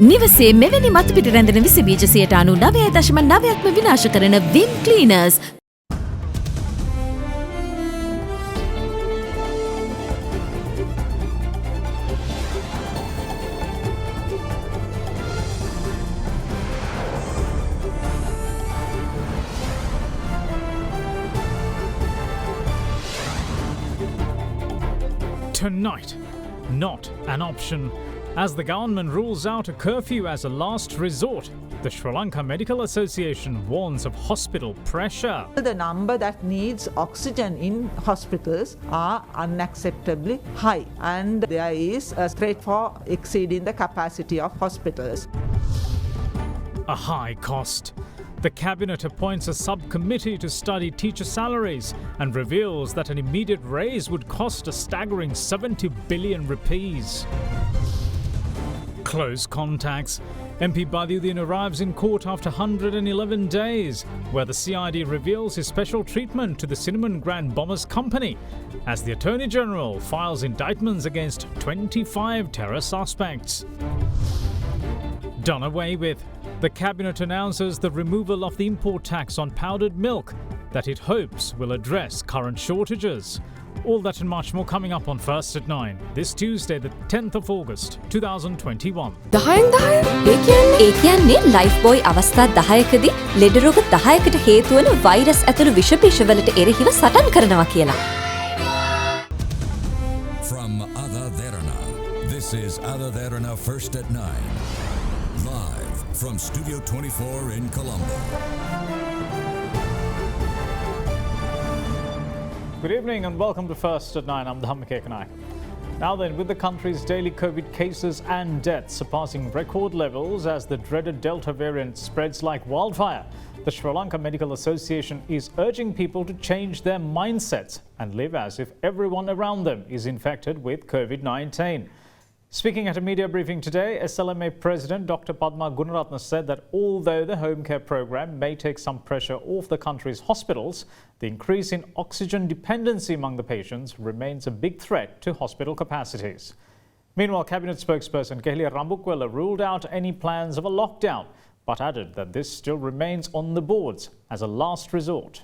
නිවසේ මෙවැනි මතු පිට රැඳෙන විස බීජ 99.9%ක්ම විනාශ කරන විම් ක්ලීනර්ස්. Tonight, not an option. As the government rules out a curfew as a last resort, the Sri Lanka Medical Association warns of hospital pressure. The number that needs oxygen in hospitals are unacceptably high, and there is a threat for exceeding the capacity of hospitals. A high cost. The Cabinet appoints a subcommittee to study teacher salaries and reveals that an immediate raise would cost a staggering 70 billion rupees. Close contacts. MP Badiuddin arrives in court after 111 days, where the CID reveals his special treatment to the Cinnamon Grand Bombers Company, as the Attorney General files indictments against 25 terror suspects. Done away with. The Cabinet announces the removal of the import tax on powdered milk that it hopes will address current shortages. All that and much more coming up on First at 9, this Tuesday, the 10th of August, 2021. ඒ කියන්නේ life boy අවස්ථා 10කදී ලෙඩ රෝග 10කට හේතු වන virus ඇතුළු විෂ බිෂවලට එරෙහිව සටන් කරනවා කියලා. From AdaDerana, this is AdaDerana First at 9. Live from Studio 24 in Colombo. Good evening and welcome to First at 9. I'm Dhammike Kanai. Now then, with the country's daily COVID cases and deaths surpassing record levels as the dreaded Delta variant spreads like wildfire, the Sri Lanka Medical Association is urging people to change their mindsets and live as if everyone around them is infected with COVID-19. Speaking at a media briefing today, SLMA President Dr. Padma Gunaratne said that although the home care program may take some pressure off the country's hospitals, the increase in oxygen dependency among the patients remains a big threat to hospital capacities. Meanwhile, Cabinet spokesperson Kehlia Rambukwella ruled out any plans of a lockdown, but added that this still remains on the boards as a last resort.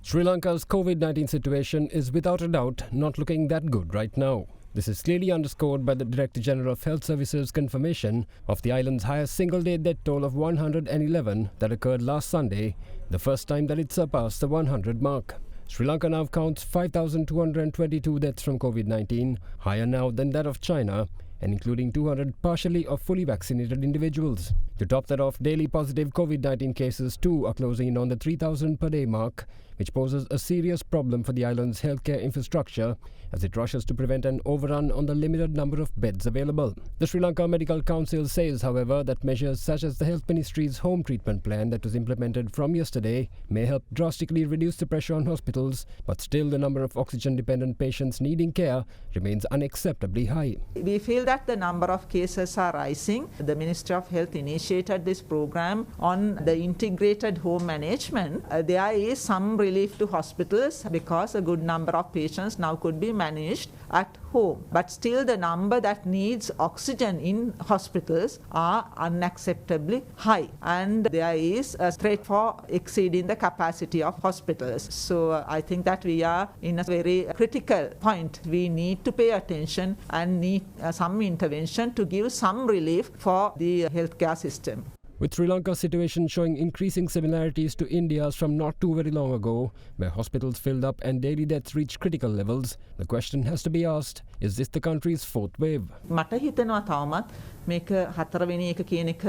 Sri Lanka's COVID-19 situation is without a doubt not looking that good right now. This is clearly underscored by the Director General of Health Services confirmation of the island's highest single-day death toll of 111 that occurred last Sunday, the first time that it surpassed the 100 mark. Sri Lanka now counts 5,222 deaths from COVID-19, higher now than that of China, and including 200 partially or fully vaccinated individuals. To top that off, daily positive COVID-19 cases too are closing in on the 3,000 per day mark, which poses a serious problem for the island's healthcare infrastructure as it rushes to prevent an overrun on the limited number of beds available. The Sri Lanka Medical Council says, however, that measures such as the Health Ministry's home treatment plan that was implemented from yesterday may help drastically reduce the pressure on hospitals, but still the number of oxygen-dependent patients needing care remains unacceptably high. We feel that the number of cases are rising. The Ministry of Health initiated this program on the integrated home management. There is some relief to hospitals because a good number of patients now could be managed at home. But still the number that needs oxygen in hospitals are unacceptably high, and there is a threat for exceeding the capacity of hospitals. So I think that we are in a very critical point. We need to pay attention and need some intervention to give some relief for the healthcare system. With Sri Lanka's situation showing increasing similarities to India's from not too very long ago, where hospitals filled up and daily deaths reached critical levels, the question has to be asked, is this the country's fourth wave? මට හිතෙනවා තවමත් මේක හතරවෙනි එක කියන එක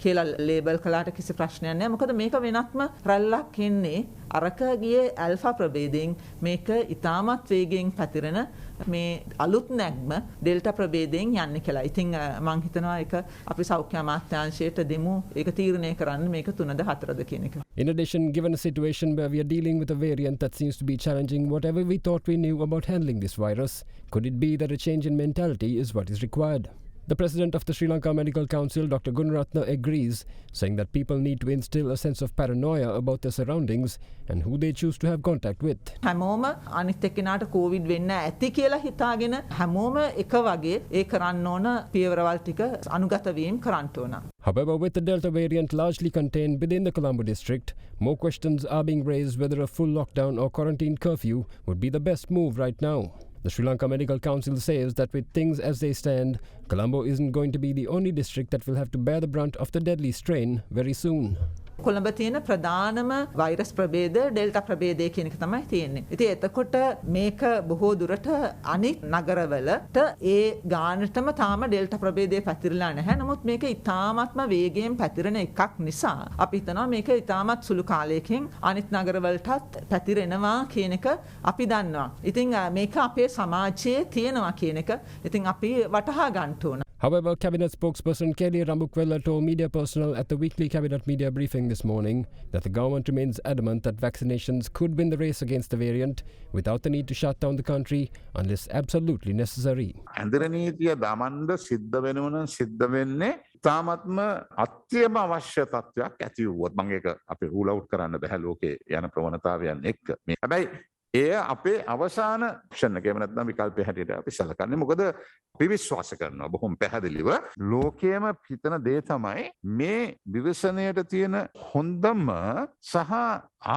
කියලා label කළාට කිසි ප්‍රශ්නයක් නැහැ. මොකද මේක වෙනත්ම රැල්ලක් එන්නේ අරක ගියේ ඇල්ෆා ප්‍රභේදයෙන් මේක ඉතාමත් වේගයෙන් පැතිරෙන මේ අලුත් නැග්ම ඩෙල්ටා ප්‍රභේදයෙන් යන්නේ කියලා. ඉතින් මම හිතනවා ඒක අපි සෞඛ්‍ය අමාත්‍යාංශයට දෙමු ඒක තීරණය කරන්න මේක 3ද 4ද කියන එක. In addition, given a situation where we are dealing with a variant that seems to be challenging whatever we thought we knew about handling this virus, could it be that a change in mentality is what is required? The president of the Sri Lanka Medical Council, Dr. Gunaratna, agrees, saying that people need to instill a sense of paranoia about their surroundings and who they choose to have contact with. හැමෝම අනිත් එක්කෙනාට Covid වෙන්න ඇති කියලා හිතාගෙන හැමෝම එක වගේ ඒ කරන්න ඕන පියවරවල් ටික අනුගත වීම කරන්න ඕන. However, with the Delta variant largely contained within the Colombo district, more questions are being raised whether a full lockdown or quarantine curfew would be the best move right now. The Sri Lanka Medical Council says that with things as they stand, Colombo isn't going to be the only district that will have to bear the brunt of the deadly strain very soon. Colombo තියෙන ප්‍රධානම virus ප්‍රභේද delta ප්‍රභේදය කියන එක තමයි තියෙන්නේ. ඉතින් එතකොට මේක බොහෝ දුරට අනිත් නගරවලට ඒ ගානටම තාම ඩෙල්ටා ප්‍රභේදය පැතිරලා නැහැ. නමුත් මේක ඉතාමත්ම වේගයෙන් පැතිරෙන එකක් නිසා අපි හිතනවා මේක ඉතාමත් සුළු කාලයකින් අනිත් නගරවලටත් පැතිරෙනවා කියන එක අපි දන්නවා. ඉතින් මේක අපේ සමාජයේ තියෙනවා කියන එක ඉතින් අපි වටහා ගන්න ඕන. However, Cabinet spokesperson Kelly Rambukwella told media personnel at the weekly Cabinet media briefing this morning that the government remains adamant that vaccinations could win the race against the variant without the need to shut down the country unless absolutely necessary. ඇඳර නීතිය දමන්න සිද්ධ වෙනවනම් සිද්ධ වෙන්නේ තාමත්ම අත්‍යවශ්‍ය අවශ්‍ය තත්ත්වයක් ඇති වුවොත් මම ඒක අපි රූල් අවුට් කරන්න බෑ ලෝකේ යන ප්‍රවණතාවයන් එක්ක. මේ හැබැයි එය අපේ අවසාන ඔප්ෂන් එක. එහෙම නැත්නම් විකල්පය හැටියට අපි සැලකන්නේ. මොකද අපි විශ්වාස කරනවා බොහොම පැහැදිලිව ලෝකයේම හිතන දේ තමයි මේ විවසනයට තියෙන හොඳම සහ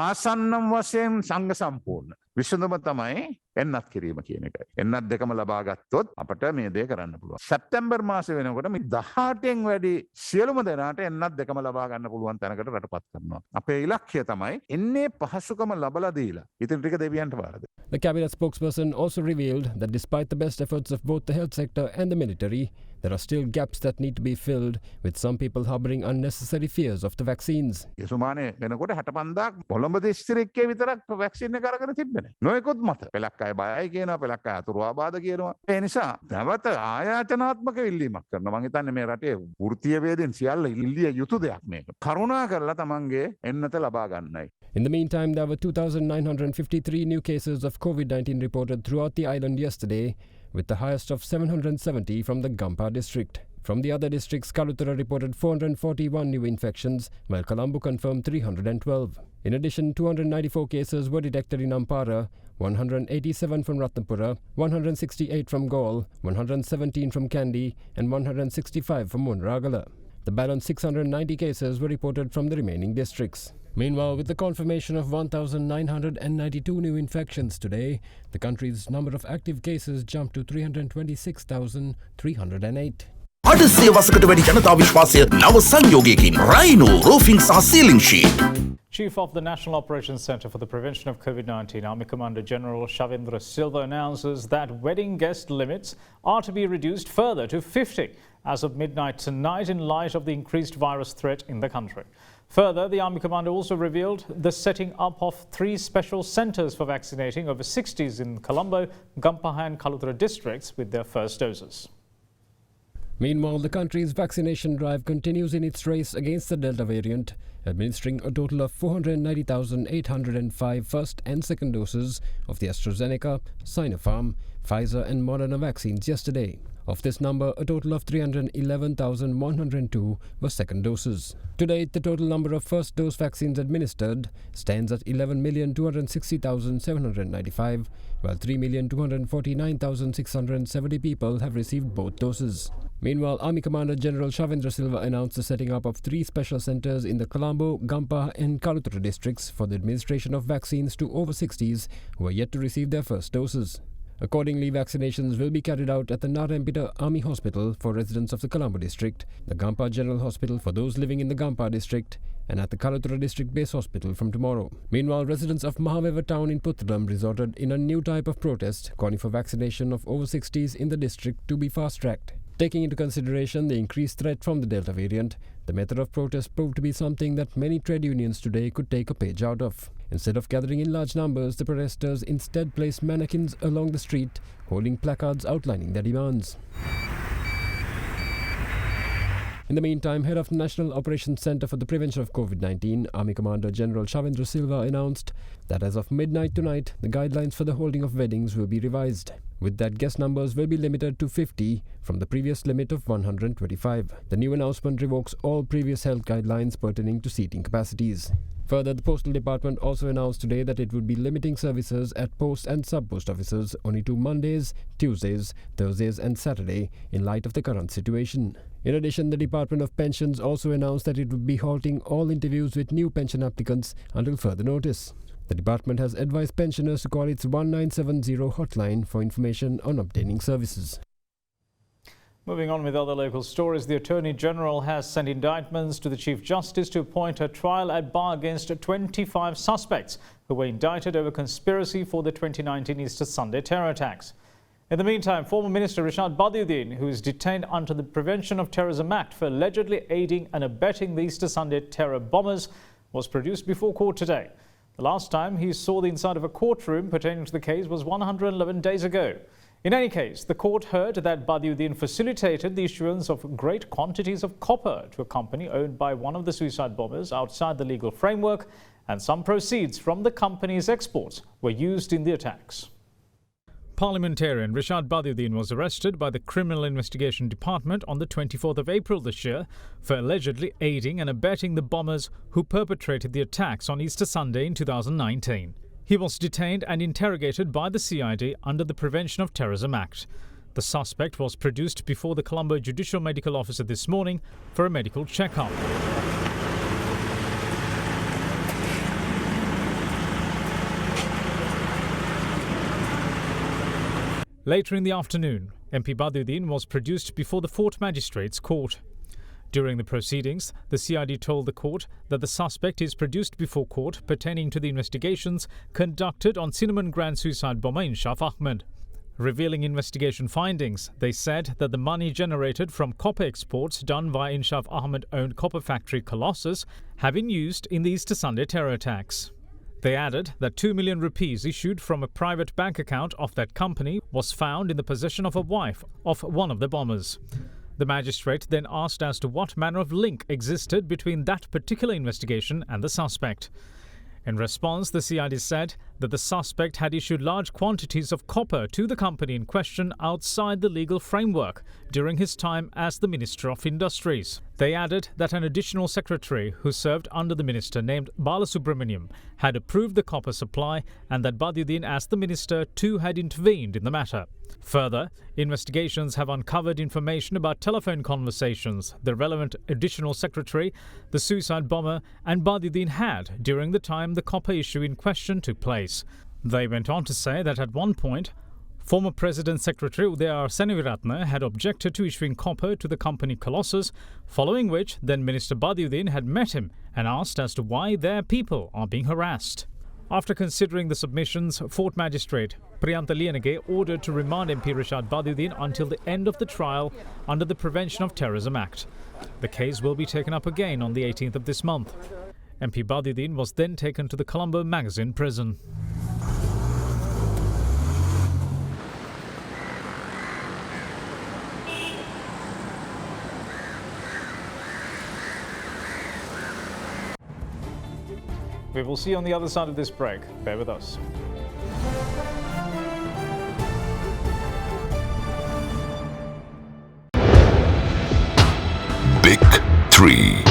ආසන්නම් වශයෙන් සංඝ සම්පූර්ණ විසඳුම තමයි එන්නත් කිරීම කියන එකයි. එන්නත් දෙකම ලබා ගත්තොත් අපට මේ දේ කරන්න පුළුවන්. සැප්තැම්බර් මාසෙ වෙනකොට මේ 18න් වැඩි සියලුම දෙනාට එන්නත් දෙකම ලබා ගන්න පුළුවන් තැනකට රටපත් කරනවා. අපේ ඉලක්කය තමයි එන්නේ පහසුකම ලබලා දීලා ඉතින් ටික දෙවියන්ට බාර දෙන්න. The cabinet spokesperson also revealed that despite the best efforts of both the health sector and the military, there are still gaps that need to be filled, with some people harboring unnecessary fears of the vaccines. යසුමානේ වෙනකොට 65ක් කොළඹ දිස්ත්‍රික්කයේ විතරක් vaccine එක අරගෙන තිබ්බනේ. නොයෙකුත් මත පෙලක් අය බයයි කියනවා, පෙලක් අය අතුරු ආබාධ කියනවා. ඒ නිසා නැවත ආයාචනාත්මක ඉල්ලීමක් කරනවා. මම හිතන්නේ මේ රටේ වෘත්තීය වේදෙන් සියල්ල ඉල්ලිය යුතු දෙයක් මේක. කරුණා කරලා තමන්ගේ එන්නත ලබා ගන්නයි. In the meantime, there were 2,953 new cases of COVID-19 reported throughout the island yesterday, with the highest of 770 from the Gampa district. From the other districts, Kalutara reported 441 new infections, while Colombo confirmed 312. In addition, 294 cases were detected in Ampara, 187 from Ratnapura, 168 from Gaul, 117 from Kandy, and 165 from Munragala. The balance 690 cases were reported from the remaining districts. Meanwhile, with the confirmation of 1,992 new infections today, the country's number of active cases jumped to 326,308. අද සේවසකට වැඩි ජනතා විශ්වාසය නව සංයෝගයකින් Rhino රෝෆිං සහ සීලිං sheet. Chief of the National Operations Centre for the Prevention of COVID-19, Army Commander General Shavindra Silva announces that wedding guest limits are to be reduced further to 50 as of midnight tonight in light of the increased virus threat in the country. Further, the Army Commander also revealed the setting up of 3 special centres for vaccinating over 60s in Colombo, Gampaha and Kalutara districts with their first doses. Meanwhile, the country's vaccination drive continues in its race against the Delta variant, administering a total of 490,805 first and second doses of the AstraZeneca, Sinopharm, Pfizer and Moderna vaccines yesterday. Of this number, a total of 311,102 were second doses. To date, the total number of first dose vaccines administered stands at 11,260,795, while 3,249,670 people have received both doses. Meanwhile, Army Commander General Shavindra Silva announced the setting up of 3 special centres in the Colombo, Gampa and Kalutara districts for the administration of vaccines to over 60s who are yet to receive their first doses. Accordingly, vaccinations will be carried out at the Narempita Army Hospital for residents of the Colombo district, the Gampa General Hospital for those living in the Gampa district, and at the Kalutara District Base Hospital from tomorrow. Meanwhile, residents of Mahaveva town in Puttalam resorted in a new type of protest, calling for vaccination of over 60s in the district to be fast-tracked. Taking into consideration the increased threat from the Delta variant, the method of protest proved to be something that many trade unions today could take a page out of. Instead of gathering in large numbers, the protesters instead placed mannequins along the street, holding placards outlining their demands. In the meantime, head of National Operations Centre for the Prevention of COVID-19, Army Commander General Shavendra Silva announced that as of midnight tonight, the guidelines for the holding of weddings will be revised. With that, guest numbers will be limited to 50 from the previous limit of 125. The new announcement revokes all previous health guidelines pertaining to seating capacities. Further, the Postal Department also announced today that it would be limiting services at post and sub-post offices only to Mondays, Tuesdays, Thursdays and Saturday in light of the current situation. In addition, the Department of Pensions also announced that it would be halting all interviews with new pension applicants until further notice. The department has advised pensioners to call its 1970 hotline for information on obtaining services. Moving on with other local stories, the Attorney General has sent indictments to the Chief Justice to appoint a trial at bar against 25 suspects who were indicted over conspiracy for the 2019 Easter Sunday terror attacks. In the meantime, former Minister Rishad Badiuddin, who is detained under the Prevention of Terrorism Act for allegedly aiding and abetting the Easter Sunday terror bombers, was produced before court today. The last time he saw the inside of a courtroom pertaining to the case was 111 days ago. In any case, the court heard that Badiuddin facilitated the issuance of great quantities of copper to a company owned by one of the suicide bombers outside the legal framework, and some proceeds from the company's exports were used in the attacks. Parliamentarian Rishad Badiuddin was arrested by the Criminal Investigation Department on the 24th of April this year for allegedly aiding and abetting the bombers who perpetrated the attacks on Easter Sunday in 2019. He was detained and interrogated by the CID under the Prevention of Terrorism Act. The suspect was produced before the Colombo Judicial Medical Officer this morning for a medical checkup. Later in the afternoon, MP Badiuddin was produced before the Fort Magistrates Court. During the proceedings, the CID told the court that the suspect is produced before court pertaining to the investigations conducted on Cinnamon Grand suicide bomber Inshaf Ahmed. Revealing investigation findings, they said that the money generated from copper exports done via Inshaf Ahmed-owned copper factory Colossus have been used in the Easter Sunday terror attacks. They added that 2 million rupees issued from a private bank account of that company was found in the possession of a wife of one of the bombers. The magistrate then asked as to what manner of link existed between that particular investigation and the suspect. In response, the CID said that the suspect had issued large quantities of copper to the company in question outside the legal framework during his time as the Minister of Industries. They added that an additional secretary who served under the minister named Balasubramaniam had approved the copper supply and that Badiuddin as the minister too had intervened in the matter. Further, investigations have uncovered information about telephone conversations the relevant additional secretary, the suicide bomber and Badiuddin had during the time the copper issue in question took place. They went on to say that at one point, former President Secretary Udayar Seneviratne had objected to issuing copper to the company Colossus, following which then Minister Badiuddin had met him and asked as to why their people are being harassed. After considering the submissions, Fort Magistrate Priyantha Liyanage ordered to remand MP Rishad Badiuddin until the end of the trial under the Prevention of Terrorism Act. The case will be taken up again on the 18th of this month. MP Badiuddin was then taken to the Colombo Magazine prison. We will see you on the other side of this break. Bear with us. Big 3.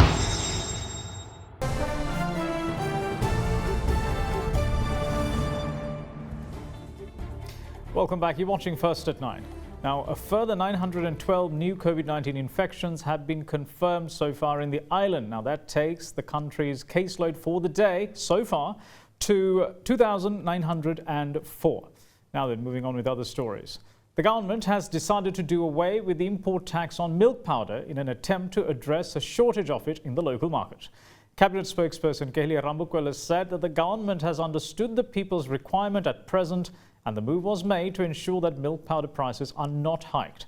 Welcome back. You're watching First at 9. Now, a further 912 new COVID-19 infections have been confirmed so far in the island. Now, that takes the country's caseload for the day so far to 2,904. Now then, moving on with other stories. The government has decided to do away with the import tax on milk powder in an attempt to address a shortage of it in the local market. Cabinet spokesperson Kehlia Rambukwala said that the government has understood the people's requirement at present and the move was made to ensure that milk powder prices are not hiked.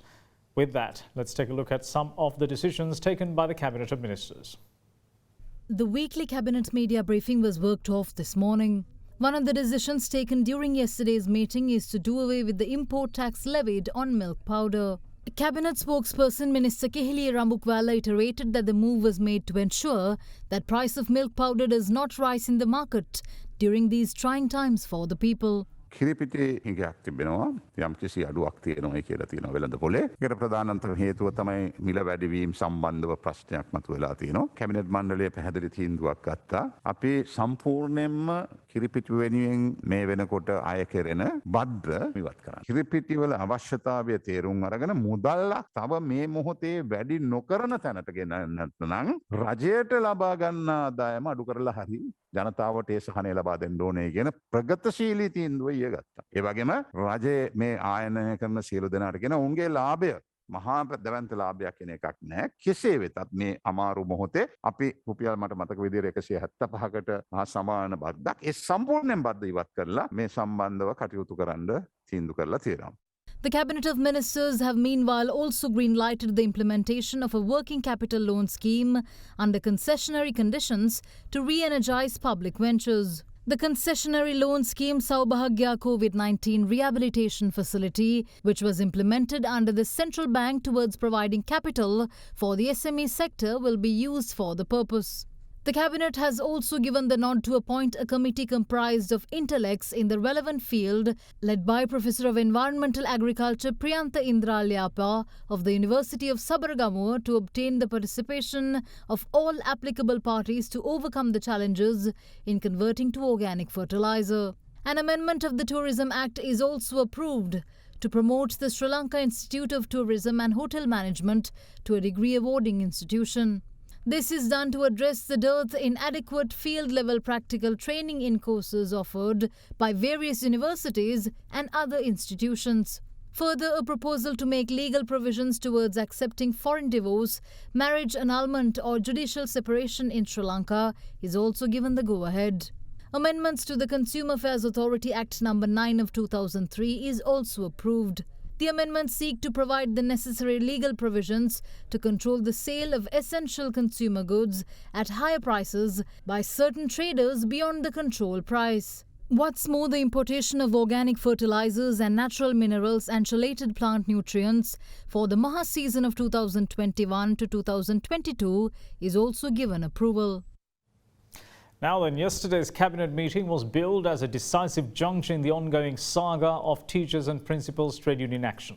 With that, let's take a look at some of the decisions taken by the Cabinet of Ministers. The weekly Cabinet media briefing was worked off this morning. One of the decisions taken during yesterday's meeting is to do away with the import tax levied on milk powder. Cabinet spokesperson Minister Kehiliya Rambukwala iterated that the move was made to ensure that price of milk powder does not rise in the market during these trying times for the people. කිරිපිටේ හිඟයක් තිබෙනවා යම් කිසි අඩුවක් තියෙනවා කියලා තියෙනවා වෙළඳ පොලේ. ඒකට ප්‍රධානතම හේතුව තමයි මිල වැඩිවීම සම්බන්ධව ප්‍රශ්නයක් මතුවලා තියෙනවා. කැබිනට් මණ්ඩලය පැහැදිලි තීන්දුවක් ගත්තා. අපි සම්පූර්ණයෙන්ම කිරිපිටි වෙනුවෙන් මේ වෙනකොට අය කෙරෙන බද්ද ඉවත් කරන්න. කිරිපිටි වල අවශ්‍යතාවය තේරුම් අරගෙන මුදල්ලක් තව මේ මොහොතේ වැඩි නොකරන තැනට ගෙනන්නත් නම් රජයට ලබා ගන්න ආදායම අඩු කරලා හරි ජනතාවට ඒ සහනය ලබා දෙන්න ඕනේ කියන ප්‍රගතිශීලී තීන්දුව ඊය ගත්තා. ඒ වගේම රජයේ මේ ආයනය කරන සියලු දෙනාට කියන උන්ගේ ලාභය මහා දැවන්ත ලාභයක් කියන එකක් නැහැ. කෙසේ වෙතත් මේ අමාරු මොහොතේ අපි රුපියල් මට මතක විදිහට 175කට හා සමාන බද්දක් ඒ සම්පූර්ණයෙන් බද්ද ඉවත් කරලා මේ සම්බන්ධව කටයුතු කරන්න තීන්දුව කරලා තියෙනවා. The Cabinet of Ministers have meanwhile also green-lighted the implementation of a working capital loan scheme under concessionary conditions to re-energize public ventures. The concessionary loan scheme Saubhagya COVID-19 Rehabilitation Facility, which was implemented under the central bank towards providing capital for the SME sector, will be used for the purpose. The Cabinet has also given the nod to appoint a committee comprised of intellects in the relevant field, led by Professor of Environmental Agriculture Priyantha Indra Lyapa of the University of Sabaragamuwa to obtain the participation of all applicable parties to overcome the challenges in converting to organic fertilizer. An amendment of the Tourism Act is also approved to promote the Sri Lanka Institute of Tourism and Hotel Management to a degree awarding institution. This is done to address the dearth in adequate field-level practical training in courses offered by various universities and other institutions. Further, a proposal to make legal provisions towards accepting foreign divorce, marriage annulment or judicial separation in Sri Lanka is also given the go-ahead. Amendments to the Consumer Affairs Authority Act No. 9 of 2003 is also approved. The amendments seek to provide the necessary legal provisions to control the sale of essential consumer goods at higher prices by certain traders beyond the control price. What's more, the importation of organic fertilizers and natural minerals and chelated plant nutrients for the Maha season of 2021 to 2022 is also given approval. Now then, yesterday's cabinet meeting was billed as a decisive junction in the ongoing saga of teachers and principals trade union action.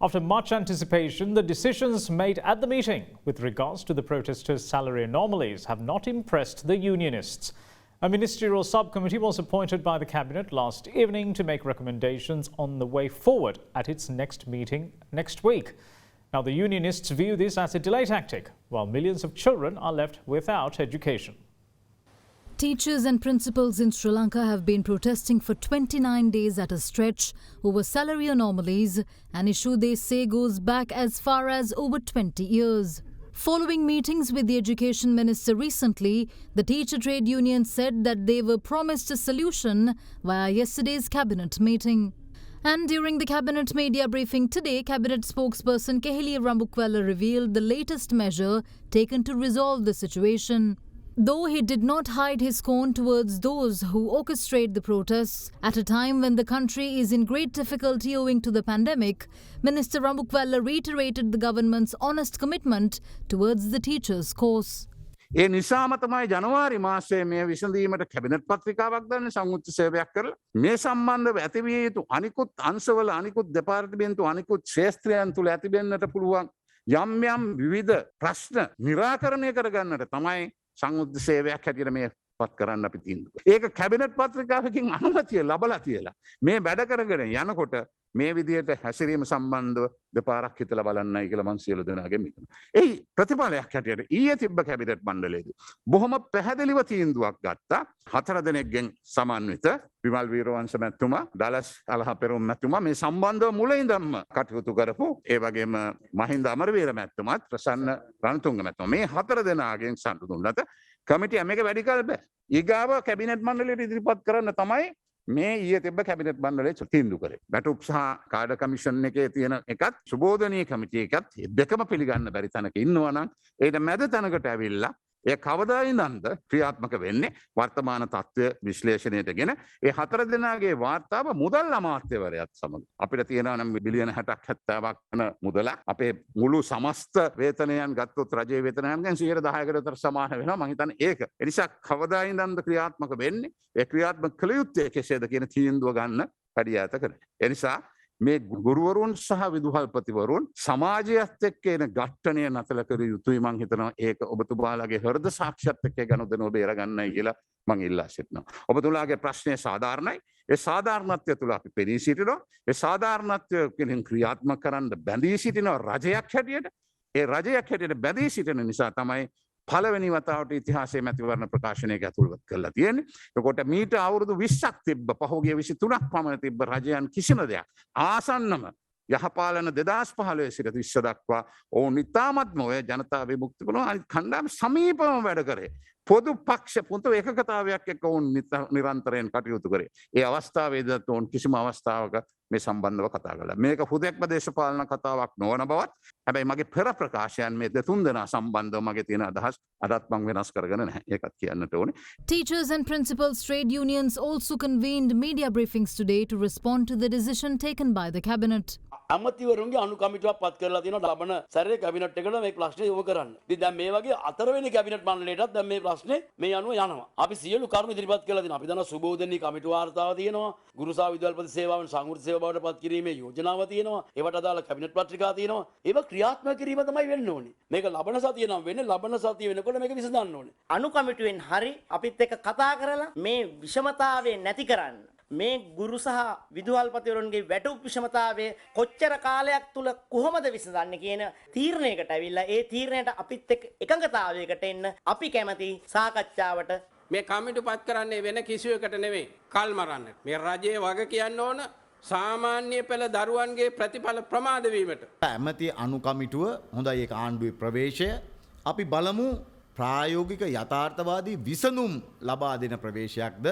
After much anticipation, the decisions made at the meeting with regards to the protesters' salary anomalies have not impressed the unionists. A ministerial subcommittee was appointed by the cabinet last evening to make recommendations on the way forward at its next meeting next week. Now, the unionists view this as a delay tactic, while millions of children are left without education. Teachers and principals in Sri Lanka have been protesting for 29 days at a stretch over salary anomalies, an issue they say goes back as far as over 20 years. Following meetings with the Education Minister recently, the teacher trade union said that they were promised a solution via yesterday's cabinet meeting. And during the cabinet media briefing today, cabinet spokesperson Kehiliya Rambukwala revealed the latest measure taken to resolve the situation. Though he did not hide his scorn towards those who orchestrate the protests at a time when the country is in great difficulty owing to the pandemic, Minister Rambukwala reiterated the government's honest commitment towards the teachers' cause. ඒ නිසාම තමයි ජනවාරි මාසයේ මේ විසඳීමට cabinet පත්‍රිකාවක් දාන්න සංයුක්ත සේවයක් කරලා මේ සම්බන්ධව ඇතිවිය යුතු අනිකුත් අංශවල අනිකුත් දෙපාර්තමේන්තු අනිකුත් ක්ෂේත්‍රයන් තුල ඇතිවෙන්නට පුළුවන් යම් යම් විවිධ ප්‍රශ්න निराකරණය කරගන්නට තමයි සංයුක්ත සේවයක් හැටියට මේ පත් කරන්න අපි තීන්දුව. ඒක කැබිනට් පත්‍රිකාවකින් අනුමැතිය ලැබලා තියලා මේ වැඩ කරගෙන යනකොට මේ විදියට හැසිරීම සම්බන්ධව දෙපාරක් හිතලා බලන්නයි කියලා මම සියලු දෙනාගෙන් හිතනවා. එයි ප්‍රතිඵලයක් හැටියට ඊයේ තිබ්බ කැබිනට් මණ්ඩලයේදී බොහොම පැහැදිලිව තීන්දුවක් ගත්තා. 4 දෙනෙක්ගෙන් සමන්විත විමල් වීරවංශ මැතිතුමා, ඩලස් අලහපෙරුම් මැතිතුමා මේ සම්බන්ධව මුලින්දම කටයුතු කරපු ඒ වගේම මහින්ද අමරවීර මැතිතුමාත් ප්‍රසන්න රණතුංග මැතිතුමා මේ 4 දෙනාගෙන් සම්පූර්ණ දුන්නත කමිටිය මේක වැඩි කල බෑ. ඊගාව කැබිනට් මණ්ඩලයට ඉදිරිපත් කරන්න තමයි මේ ඊයේ තිබ්බ කැබිනට් මණ්ඩලය තීන්දුව කරේ. බැටුප් සහ කාඩ කමිෂන් එකේ තියෙන එකත් සුබෝධනීය කමිටිය එකත් දෙකම පිළිගන්න බැරි තැනක ඉන්නවා නම් ඒකට මැද තැනකට ඇවිල්ලා ඒ කවදා ඉඳන්ද ක්‍රියාත්මක වෙන්නේ වර්තමාන තත්ත්වය විශ්ලේෂණයට ගෙන ඒ 4 දෙනාගේ වාර්තාව මුදල් අමාත්‍යවරයාත් සමග අපිට තියෙනවා නම් බිලියන 60ක් 70ක් වන මුදලක් අපේ මුළු සමස්ත වේතනයන් ගත්තොත් රජයේ වේතනයන්ගෙන් 10%කට විතර සමාන වෙනවා මම හිතන්නේ ඒක. ඒ නිසා කවදා ඉඳන්ද ක්‍රියාත්මක වෙන්නේ ඒ ක්‍රියාත්මක කළ යුත්තේ කෙසේද කියන තීන්දුව ගන්න වැඩි ඈත කරන. ඒ නිසා මේ ගුරුවරුන් සහ විදුහල්පතිවරුන් සමාජයත් එක්ක එන ඝට්ටනය නතර කර යුතුයි මං හිතනවා ඒක ඔබතුමාලාගේ හෘද සාක්ෂියත් එක්ක ගනුදෙනුව බේරගන්නයි කියලා මං ඉල්ලා සිටිනවා. ඔබතුමාලාගේ ප්‍රශ්නය සාධාරණයි. ඒ සාධාරණත්වය තුළ අපි පෙනී සිටිනවා. ඒ සාධාරණත්වය කෙනෙක් ක්‍රියාත්මක කරන්න බැඳී සිටිනවා රජයක් හැටියට. ඒ රජයක් හැටියට බැඳී සිටින නිසා තමයි පළවෙනි වතාවට ඉතිහාසයේ මැතිවරණ ප්‍රකාශනයක ඇතුළත් කරලා තියෙන්නේ. එතකොට මීට අවුරුදු 20ක් තිබ්බ පහුගිය 23ක් පමණ තිබ්බ රජයන් කිසිම දෙයක් ආසන්නම යහපාලන 2015 සිට 20 දක්වා ඔවුන් ඉතාමත්ම ඔය ජනතා විමුක්ති පෙරමුණ අනිත් කණ්ඩායම සමීපව වැඩ කරේ. පොදු පක්ෂ පුතු ඒකකතාවයක් එක්ක ඔවුන් නිරන්තරයෙන් කටයුතු කරේ. ඒ අවස්ථාවේදීත් ඔවුන් කිසිම අවස්ථාවක මේ සම්බන්ධව කතා කළා. මේක හුදෙක්ම දේශපාලන කතාවක් නොවන බවත් හැබැයි මගේ පෙර ප්‍රකාශයන් මේ දෙතුන් දෙනා සම්බන්ධව මගේ තියෙන අදහස් අදත් මම වෙනස් කරගෙන නැහැ. ඒකත් කියන්නට ඕනේ. Teachers and principals trade unions also convened media briefings today to respond to the decision taken by the cabinet. අමතිවරුන්ගේ අනු කමිටුවක් පත් කරලා තියෙනවා ලබන සැරේ කැබිනට් එකට මේ ප්‍රශ්නේ යොමු කරන්න. ඉතින් දැන් මේ වගේ අතරවෙනි කැබිනට් මණ්ඩලයටත් දැන් මේ ප්‍රශ්නේ මේ අනුව යනවා. අපි සියලු කරුණු ඉදිරිපත් කරලා තියෙනවා. අපි දන්නවා සුබෝධනී කමිටු වාර්තාව තියෙනවා. ගුරු සහ විදුහල්පති සේවාවන් සංවෘත සේවා බවට පත් කිරීමේ යෝජනාව තියෙනවා. ඒවට අදාළ කැබිනට් පත්‍රිකා තියෙනවා. ඒවා ක්‍රියාත්මක කිරීම තමයි වෙන්න ඕනේ. මේක ලබන සතිය නම් වෙන්නේ ලබන සතිය වෙනකොට මේක විසඳන්න ඕනේ. අනු කමිටුවෙන් හරි අපිත් එක්ක කතා කරලා මේ විෂමතාවය නැති කරන්න මේ ගුරු සහ විදුහල්පතිවරුන්ගේ වැටුප් විෂමතාවය කොච්චර කාලයක් තුල කොහොමද විසඳන්නේ කියන තීරණයකට ඇවිල්ලා ඒ තීරණයට අපිත් එක්ක එකඟතාවයකට එන්න අපි කැමති සාකච්ඡාවට මේ කමිටු පත් කරන්නේ වෙන කිසිවකට නෙවෙයි කල් මරන්න. මේ රජයේ වග කියන්න ඕන සාමාන්‍ය පෙළ දරුවන්ගේ ප්‍රතිඵල ප්‍රමාද වීමට. ඇමති අනු කමිටුව හොඳයි ඒක ආණ්ඩුවේ ප්‍රවේශය. අපි බලමු ප්‍රායෝගික යථාර්ථවාදී විසඳුම් ලබා දෙන ප්‍රවේශයක්ද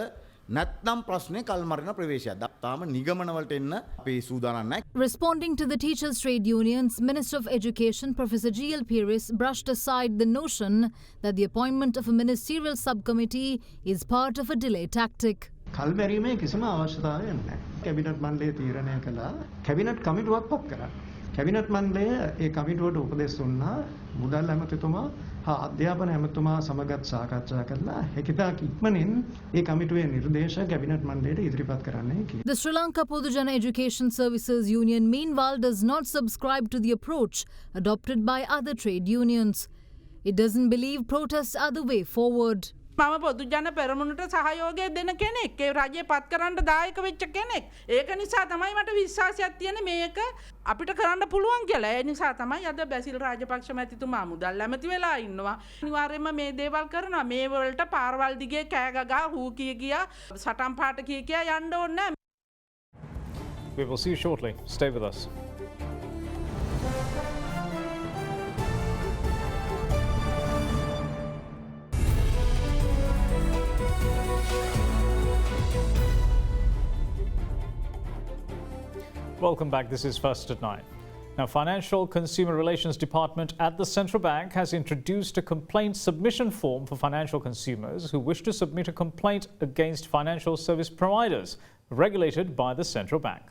නැත්නම් ප්‍රශ්නේ කල්මරන ප්‍රවේශයක්ද තාම නිගමනවලට එන්න අපි සූදානම් නැහැ. Responding to the teachers trade unions, Minister of Education Professor G.L. Peiris brushed aside the notion that the appointment of a ministerial subcommittee is part of a delay tactic. කල්මැරීමේ කිසිම අවශ්‍යතාවයක් නැහැ. කැබිනට් මණ්ඩලයේ තීරණය කළා කැබිනට් කමිටුවක් පත් කරා. Cabinet මණ්ඩලය ඒ කමිටුවට උපදෙස් දුන්නා මුදල් ඇමතිතුමා හා අධ්‍යාපන ඇමතිතුමා සමගත් සාකච්ඡා කරලා හැකිතා ඉක්මනින් ඒ කමිටුවේ නිර්දේශ කැබිනට් මණ්ඩලයට ඉදිරිපත් කරන්නයි කිව්වා. The Sri Lanka Podujana Education Services Union meanwhile does not subscribe to the approach adopted by other trade unions. It doesn't believe protests are the way forward. මම පොදුජන පෙරමුණට සහයෝගය දෙන කෙනෙක්. ඒ රජය පත් කරන්න දායක වෙච්ච කෙනෙක්. ඒක නිසා තමයි මට විශ්වාසයක් තියෙන්නේ මේක අපිට කරන්න පුළුවන් කියලා. ඒ නිසා තමයි අද බැසිල් රාජපක්ෂ මැතිතුමා මුදල් ඇමති වෙලා ඉන්නවා. අනිවාර්යයෙන්ම මේ දේවල් කරනවා. මේ වලට පාරවල් දිගේ කෑ ගගා හූ කිය ගියා සටන් පාට කිය කියා යන්න ඕනේ නැහැ. We will see you shortly. Stay with us. Welcome back. This is First at 9. Now, Financial Consumer Relations Department at the Central Bank has introduced a complaint submission form for financial consumers who wish to submit a complaint against financial service providers regulated by the Central Bank.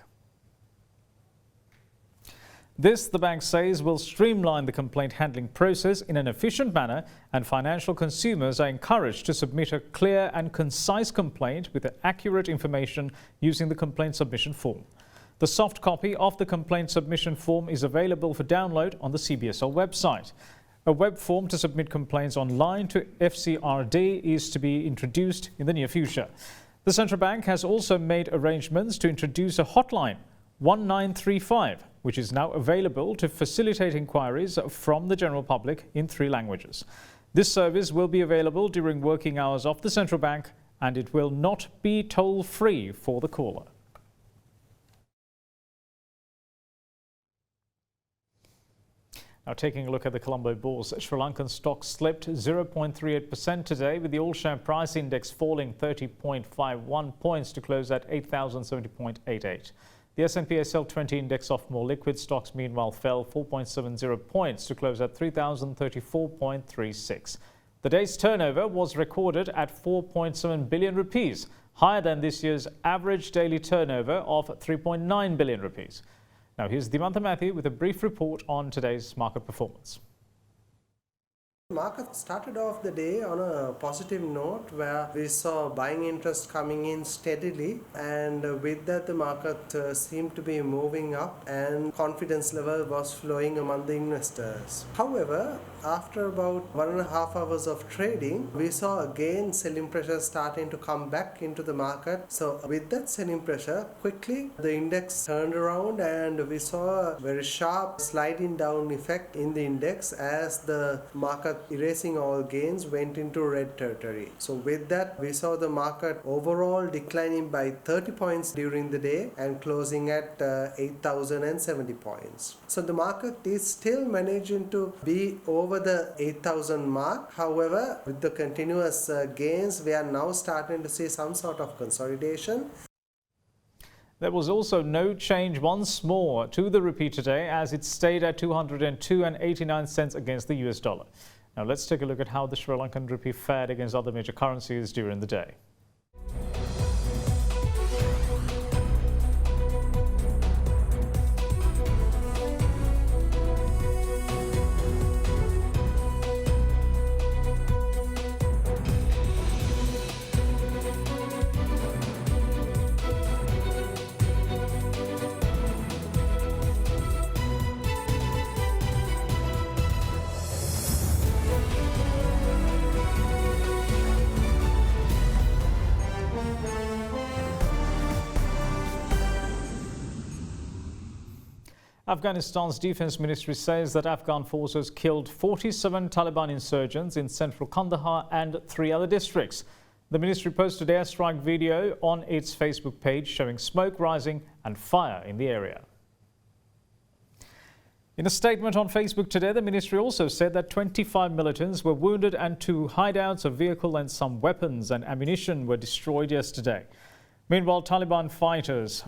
This, the bank says, will streamline the complaint handling process in an efficient manner, and financial consumers are encouraged to submit a clear and concise complaint with accurate information using the complaint submission form. The soft copy of the complaint submission form is available for download on the CBSL website. A web form to submit complaints online to FCRD is to be introduced in the near future. The Central Bank has also made arrangements to introduce a hotline, 1935, which is now available to facilitate inquiries from the general public in 3 languages. This service will be available during working hours of the Central Bank, and it will not be toll-free for the caller. Now, taking a look at the Colombo Bourse, Sri Lankan stocks slipped 0.38% today, with the all-share price index falling 30.51 points to close at 8,070.88. The S&P SL20 index of more liquid stocks meanwhile fell 4.70 points to close at 3,034.36. The day's turnover was recorded at 4.7 billion rupees, higher than this year's average daily turnover of 3.9 billion rupees. Now here's Dimantha Matthew with a brief report on today's market performance. The market started off the day on a positive note where we saw buying interest coming in steadily, and with that the market seemed to be moving up and confidence level was flowing among the investors. However, after about 1.5 hours of trading, we saw again selling pressure starting to come back into the market. So with that selling pressure, quickly the index turned around and we saw a very sharp sliding down effect in the index as the market erasing all gains went into red territory. So with that, we saw the market overall declining by 30 points during the day and closing at 8,070 points. So the market is still managing to be over the 8,000 mark. However, with the continuous gains, we are now starting to see some sort of consolidation. There was also no change once more to the rupee today as it stayed at 202.89 cents against the US dollar. Now let's take a look at how the Sri Lankan rupee fared against other major currencies during the day. Afghanistan's defense ministry says that Afghan forces killed 47 Taliban insurgents in central Kandahar and 3 other districts. The ministry posted an airstrike video on its Facebook page showing smoke rising and fire in the area. In a statement on Facebook today, the ministry also said that 25 militants were wounded and 2 hideouts, a vehicle and some weapons and ammunition were destroyed yesterday. Meanwhile, Taliban fighters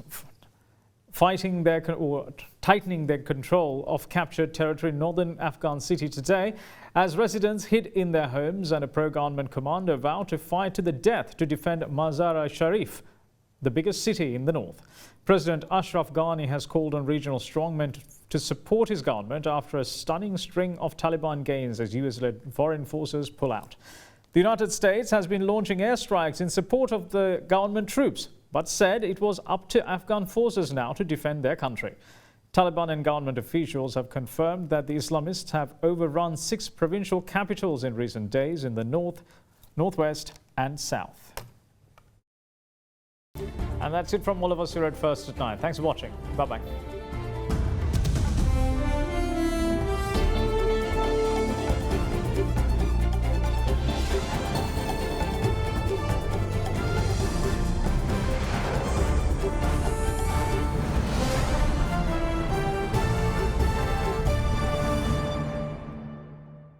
tightening their control of captured territory in northern Afghan city today as residents hid in their homes and a pro-government commander vowed to fight to the death to defend Mazar-i-Sharif, the biggest city in the north. President Ashraf Ghani has called on regional strongmen to support his government after a stunning string of Taliban gains as US-led foreign forces pull out. The United States has been launching airstrikes in support of the government troops, but said it was up to Afghan forces now to defend their country. Taliban and government officials have confirmed that the Islamists have overrun 6 provincial capitals in recent days in the north, northwest and south. And that's it from all of us here at First at 9. Thanks for watching. Bye-bye.